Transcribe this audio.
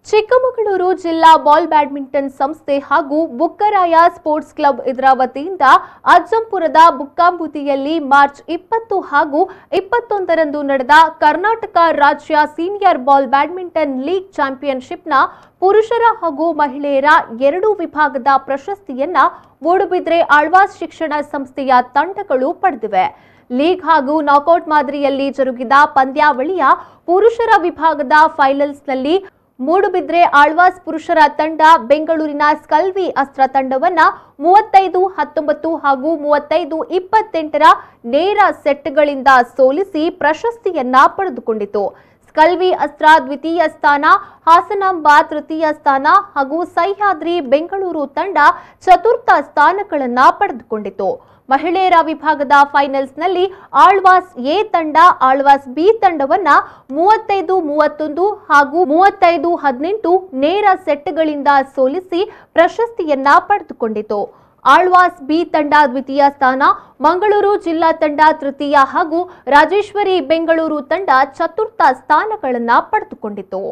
ಚಿಕ್ಕಮಗಳೂರು ಜಿಲ್ಲಾ ball badminton ಸಂಸ್ಥೆ ಹಾಗೂ ಬುಕ್ಕರಾಯ ಸ್ಪೋರ್ಟ್ಸ್ ಕ್ಲಬ್ ಇದರ ವತಿಯಿಂದ ಅಜ್ಜಂಪುರದ ಬುಕ್ಕಾಂಬುದಿಯಲ್ಲಿ ಮಾರ್ಚ್ 20 ಹಾಗೂ 21ರಂದು ನಡೆದ ಕರ್ನಾಟಕ ರಾಜ್ಯ ಸೀನಿಯರ್ ಬಾಲ್ ಬ್ಯಾಡ್ಮಿಂಟನ್ ಲೀಗ್ ಚಾಂಪಿಯನ್ಶಿಪ್ನ ಪುರುಷರ ಹಾಗೂ ಮಹಿಳೆಯರ ಎರಡೂ ವಿಭಾಗದ ಪ್ರಶಸ್ತಿಯನ್ನ ಮೂಡುಬಿದ್ರೆ ಆಳ್ವಾಸ್ ಶಿಕ್ಷಣ ಸಂಸ್ಥೆಯ ತಂಡಗಳು ಪಡೆದಿವೆ. ಲೀಗ್ ಹಾಗೂ ನಾಕೌಟ್ ಮಾದರಿಯಲ್ಲಿ ಜರುಗಿದ ಪಂದ್ಯಾವಳಿಯ ಪುರುಷರ ವಿಭಾಗದ ಫೈನಲ್ಸ್ನಲ್ಲಿ ಮೂಡುಬಿದ್ರೆ ಆಳ್ವಾಸ್ ಪುರುಷರ ತಂಡ ಬೆಂಗಳೂರಿನ ಸ್ಕಲ್ವಿ ಅಸ್ತ್ರ ತಂಡವನ್ನ 35-19 ಹಾಗೂ 35-28 ನೇರ ಸೆಟ್ಗಳಿಂದ ಸೋಲಿಸಿ ಪ್ರಶಸ್ತಿಯನ್ನ ಪಡೆದುಕೊಂಡಿತು. ಸ್ಕಲ್ವಿ ಅಸ್ತ್ರ ದ್ವಿತೀಯ ಸ್ಥಾನ, ಹಾಸನಾಂಬ ತೃತೀಯ ಸ್ಥಾನ ಹಾಗೂ ಸಹ್ಯಾದ್ರಿ ಬೆಂಗಳೂರು ತಂಡ ಚತುರ್ಥ ಸ್ಥಾನಗಳನ್ನು ಪಡೆದುಕೊಂಡಿತು. ಮಹಿಳೆಯರ ವಿಭಾಗದ ಫೈನಲ್ಸ್ನಲ್ಲಿ ಆಳ್ವಾಸ್ ಎ ತಂಡ ಆಳ್ವಾಸ್ ಬಿ ತಂಡವನ್ನ 35-31 ಹಾಗೂ 35-18 ನೇರ ಸೆಟ್ಗಳಿಂದ ಸೋಲಿಸಿ ಪ್ರಶಸ್ತಿಯನ್ನ ಪಡೆದುಕೊಂಡಿತು. ಆಳ್ವಾಸ್ ಬಿ ತಂಡ ದ್ವಿತೀಯ ಸ್ಥಾನ, ಮಂಗಳೂರು ಜಿಲ್ಲಾ ತಂಡ ತೃತೀಯ ಹಾಗೂ ರಾಜೇಶ್ವರಿ ಬೆಂಗಳೂರು ತಂಡ ಚತುರ್ಥ ಸ್ಥಾನಗಳನ್ನು ಪಡೆದುಕೊಂಡಿತು.